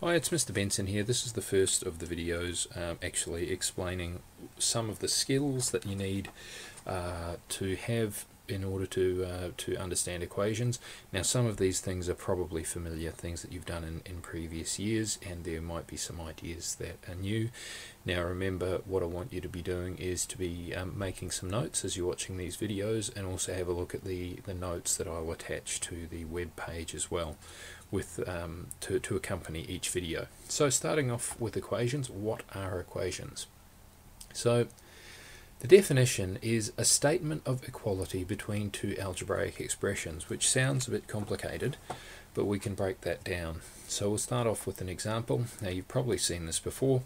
Hi, it's Mr. Benson here. This is the first of the videos actually explaining some of the skills that you need to have in order to understand equations. Now, some of these things are probably familiar, things that you've done in previous years, and there might be some ideas that are new. Now, remember, what I want you to be doing is to be making some notes as you're watching these videos, and also have a look at the notes that I will attach to the web page as well, with to accompany each video. So starting off with equations, what are equations? So the definition is a statement of equality between two algebraic expressions, which sounds a bit complicated, but we can break that down. So we'll start off with an example. Now, you've probably seen this before.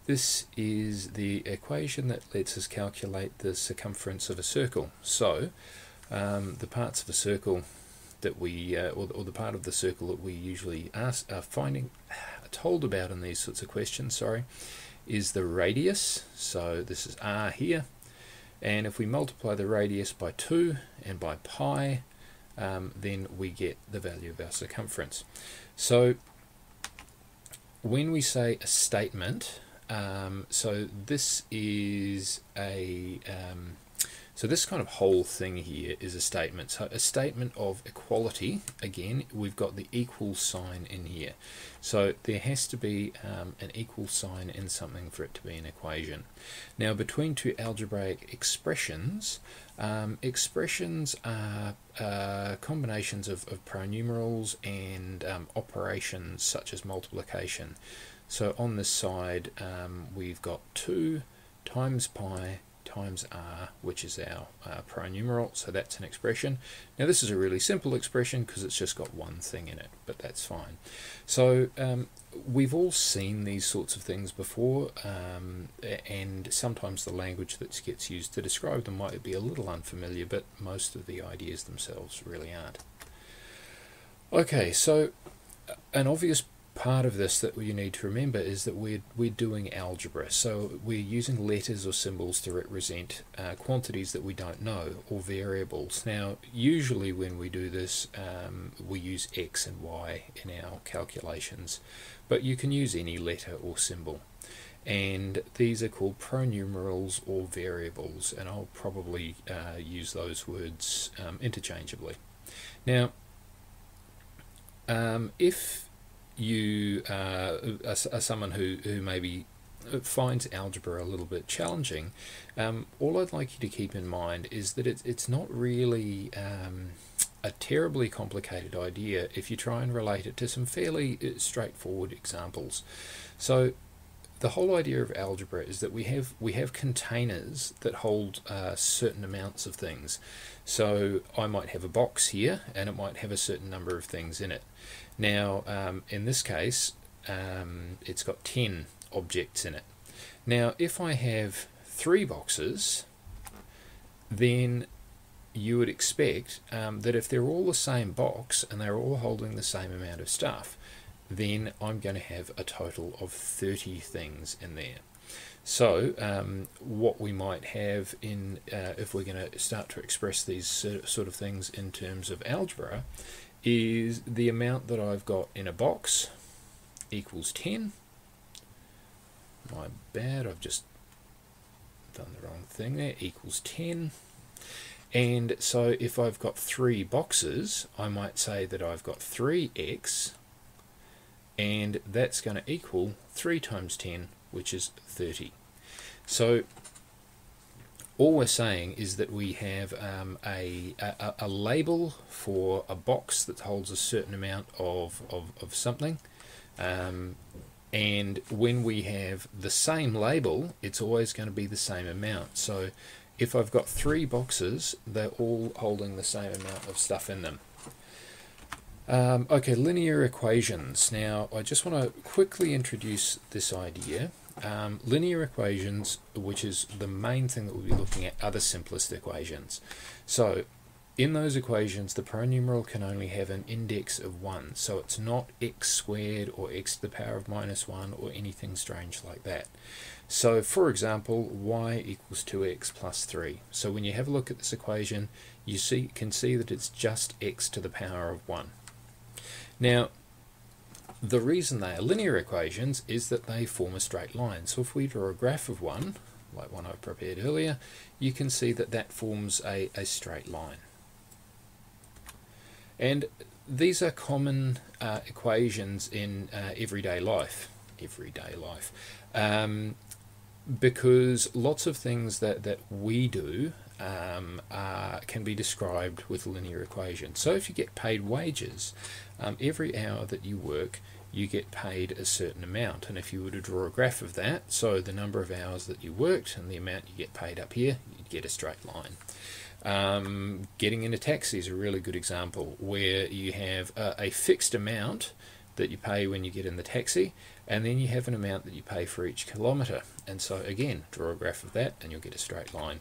This is the equation that lets us calculate the circumference of a circle. So the parts of a circle that we, or the part of the circle that we usually are told about in these sorts of questions, is the radius. So this is r here, and if we multiply the radius by 2 and by pi, then we get the value of our circumference. So when we say a statement, so this is a so this kind of whole thing here is a statement. So a statement of equality, again, we've got the equal sign in here. So there has to be an equal sign in something for it to be an equation. Now, between two algebraic expressions, expressions are combinations of pronumerals and operations such as multiplication. So on this side, we've got 2 times pi times r, which is our pronumeral, so that's an expression. Now, this is a really simple expression because it's just got one thing in it, but that's fine. So we've all seen these sorts of things before, and sometimes the language that gets used to describe them might be a little unfamiliar, but most of the ideas themselves really aren't. Okay, so an obvious part of this that you need to remember is that we're doing algebra, so we're using letters or symbols to represent quantities that we don't know, or variables. Now, usually when we do this, we use x and y in our calculations, but you can use any letter or symbol, and these are called pronumerals or variables, and I'll probably use those words interchangeably. Now, if you are someone who maybe finds algebra a little bit challenging, all I'd like you to keep in mind is that it's not really a terribly complicated idea if you try and relate it to some fairly straightforward examples. So the whole idea of algebra is that we have containers that hold certain amounts of things. So I might have a box here, and it might have a certain number of things in it. Now, in this case, it's got 10 objects in it. Now, if I have 3 boxes, then you would expect that if they're all the same box and they're all holding the same amount of stuff, then I'm going to have a total of 30 things in there. So what we might have in, if we're going to start to express these sort of things in terms of algebra, is the amount that I've got in a box equals 10. My bad, I've just done the wrong thing there, equals 10. And so if I've got 3 boxes, I might say that I've got 3x, and that's going to equal 3 times 10, which is 30. So all we're saying is that we have a label for a box that holds a certain amount of something, and when we have the same label, it's always going to be the same amount. So if I've got 3 boxes, they're all holding the same amount of stuff in them. Okay, linear equations. Now, I just want to quickly introduce this idea. Linear equations, which is the main thing that we'll be looking at, are the simplest equations. So in those equations, the pronumeral can only have an index of 1, so it's not x squared or x to the power of -1 or anything strange like that. So for example, y equals 2x plus 3. So when you have a look at this equation, you can see that it's just x to the power of 1. Now, the reason they are linear equations is that they form a straight line. So if we draw a graph of one, like one I prepared earlier, you can see that that forms a straight line. And these are common equations in everyday life. Because lots of things that we do can be described with linear equations. So if you get paid wages, every hour that you work, you get paid a certain amount. And if you were to draw a graph of that, so the number of hours that you worked and the amount you get paid up here, you'd get a straight line. Getting in a taxi is a really good example, where you have a fixed amount that you pay when you get in the taxi, and then you have an amount that you pay for each kilometre. And so again, draw a graph of that and you'll get a straight line.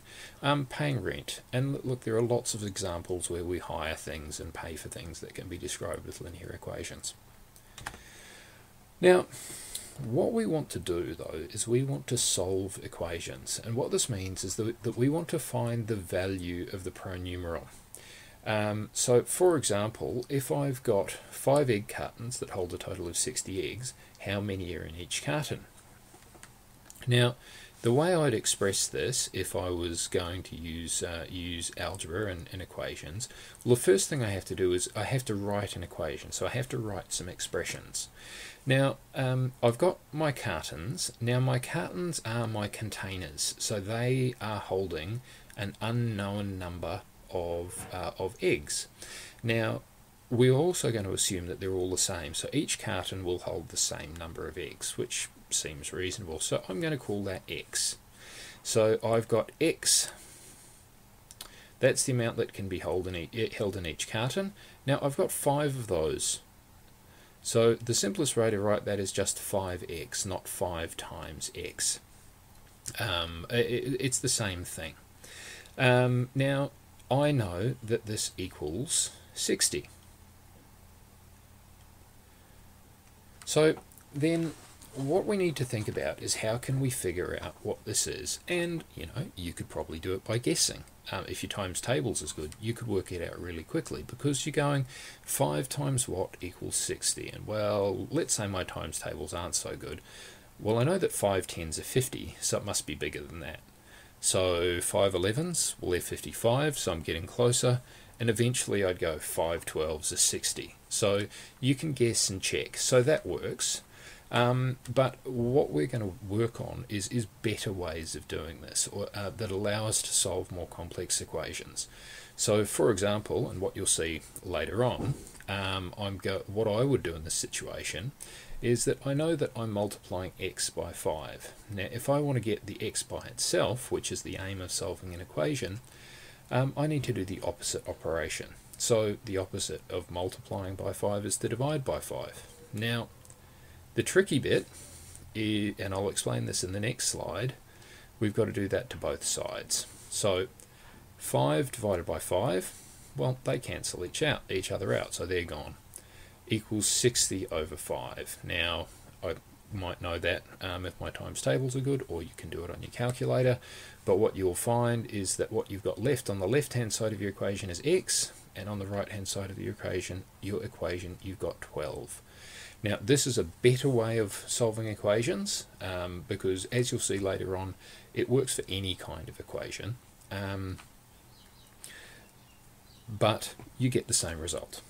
Paying rent, and look, there are lots of examples where we hire things and pay for things that can be described with linear equations. Now, what we want to do though is we want to solve equations, and what this means is that we want to find the value of the pronumeral. So for example, if I've got 5 egg cartons that hold a total of 60 eggs, how many are in each carton? Now, the way I'd express this if I was going to use algebra and equations, well, the first thing I have to do is I have to write an equation. So I have to write some expressions. Now, I've got my cartons. Now, my cartons are my containers. So they are holding an unknown number of eggs. Now, we're also going to assume that they're all the same. So each carton will hold the same number of eggs, which seems reasonable. So I'm going to call that X. So I've got X. That's the amount that can be held in each carton. Now I've got 5 of those. So the simplest way to write that is just 5x, not 5 times x. It's the same thing. Now I know that this equals 60. So then what we need to think about is how can we figure out what this is. And you could probably do it by guessing. If your times tables is good, you could work it out really quickly, because you're going 5 times what equals 60. And well, let's say my times tables aren't so good. Well, I know that 5 tens are 50, so it must be bigger than that. So 5 11s, well, they're 55, so I'm getting closer. And eventually I'd go 5 12s are 60. So you can guess and check. So that works. But what we're going to work on is better ways of doing this, or that allow us to solve more complex equations. So for example, and what you'll see later on, what I would do in this situation is that I know that I'm multiplying x by 5. Now if I want to get the x by itself, which is the aim of solving an equation, I need to do the opposite operation. So the opposite of multiplying by 5 is to divide by 5. Now the tricky bit is, and I'll explain this in the next slide, we've got to do that to both sides. So 5 divided by 5, well, they cancel each other out, so they're gone, equals 60 over 5. Now, I might know that if my times tables are good, or you can do it on your calculator, but what you'll find is that what you've got left on the left-hand side of your equation is x, and on the right-hand side of your equation, you've got 12. Now, this is a better way of solving equations, because as you'll see later on, it works for any kind of equation, but you get the same result.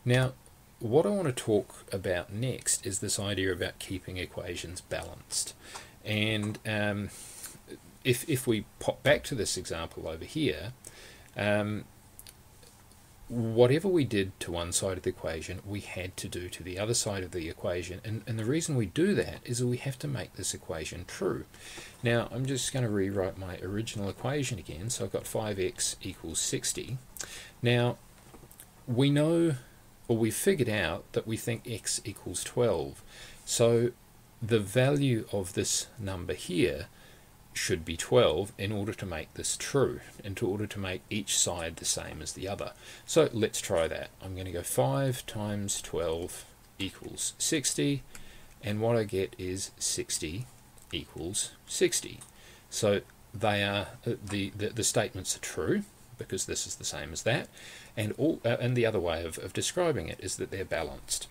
Now, what I want to talk about next is this idea about keeping equations balanced. And if we pop back to this example over here, whatever we did to one side of the equation, we had to do to the other side of the equation. And the reason we do that is that we have to make this equation true. Now, I'm just going to rewrite my original equation again. So I've got 5x equals 60. Now, we know, or we figured out that we think x equals 12. So the value of this number here should be 12 in order to make this true, and in order to make each side the same as the other. So let's try that. I'm going to go 5 times 12 equals 60, and what I get is 60 equals 60. So they are the statements are true, because this is the same as that, and the other way of describing it is that they're balanced.